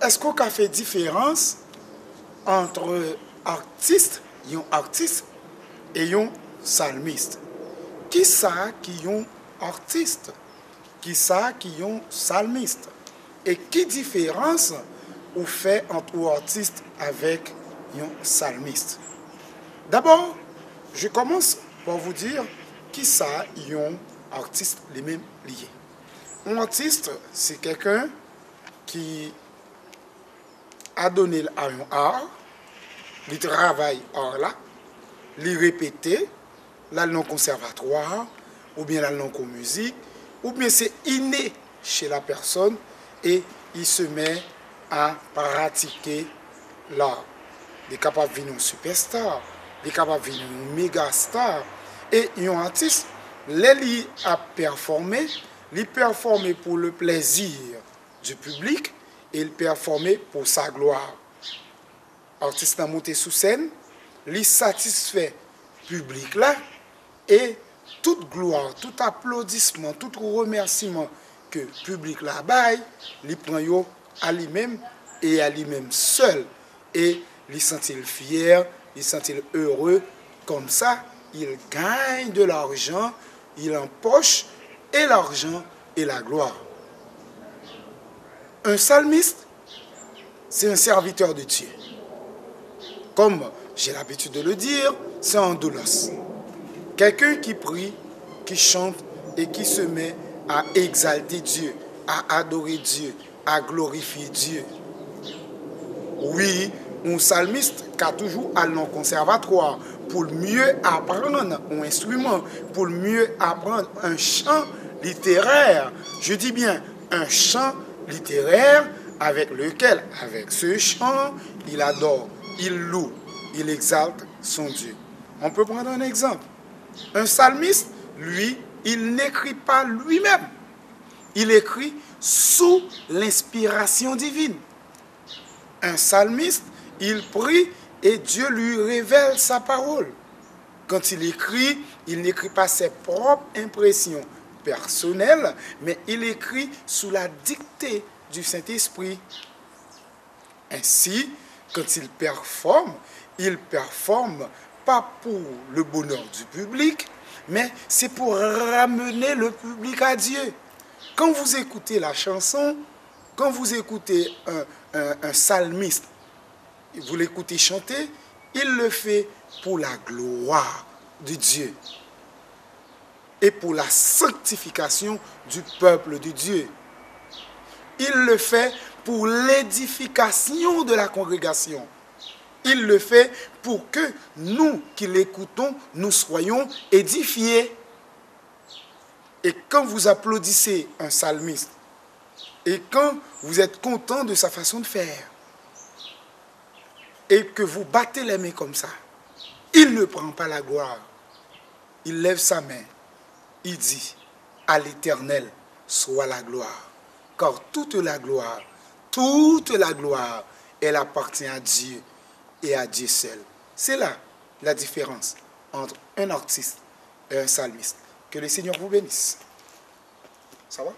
est-ce qu'on a fait différence entre artiste et un salmiste? Qui ça qui est un artiste? Qui ça qui est un salmiste? Et qui différence ou fait entre un artiste avec un salmiste? D'abord, je commence par vous dire qui ça est un artiste les mêmes liés. Un artiste, c'est quelqu'un qui a donné à un art, il travaille art là, il répète, là le conservatoire, ou bien là le musique, ou bien c'est inné chez la personne et il se met à pratiquer l'art. Il est capable de devenir un superstar, il est capable de devenir un méga star. Et un artiste, il a performé, il performe pour le plaisir du public et il performe pour sa gloire. L'artiste a monté sous scène, il satisfait le public là et toute gloire, tout applaudissement, tout remerciement que le public là baille, il prend à lui-même et à lui-même seul. Et il sent-il fier, il sent-il heureux. Comme ça, il gagne de l'argent, il empoche et l'argent et la gloire. Un psalmiste, c'est un serviteur de Dieu. Comme j'ai l'habitude de le dire, c'est un doulos. Quelqu'un qui prie, qui chante et qui se met à exalter Dieu, à adorer Dieu, à glorifier Dieu. Oui, un psalmiste qui a toujours allé au conservatoire pour mieux apprendre un instrument, pour mieux apprendre un chant littéraire. Je dis bien un chant littéraire avec lequel, avec ce chant, il adore, il loue, il exalte son Dieu. On peut prendre un exemple. Un psalmiste, lui, il n'écrit pas lui-même. Il écrit sous l'inspiration divine. Un psalmiste, il prie et Dieu lui révèle sa parole. Quand il n'écrit pas ses propres impressions personnelles, mais il écrit sous la dictée du Saint-Esprit. Ainsi, quand il performe pas pour le bonheur du public, mais c'est pour ramener le public à Dieu. Quand vous écoutez la chanson, quand vous écoutez un psalmiste, vous l'écoutez chanter, il le fait pour la gloire de Dieu et pour la sanctification du peuple de Dieu. Il le fait pour l'édification de la congrégation. Il le fait pour que nous qui l'écoutons, nous soyons édifiés. Et quand vous applaudissez un psalmiste, et quand vous êtes content de sa façon de faire, et que vous battez les mains comme ça, il ne prend pas la gloire. Il lève sa main, il dit, à l'Éternel soit la gloire. Car toute la gloire, elle appartient à Dieu et à Dieu seul. C'est là la différence entre un artiste et un psalmiste. Que le Seigneur vous bénisse. Ça va?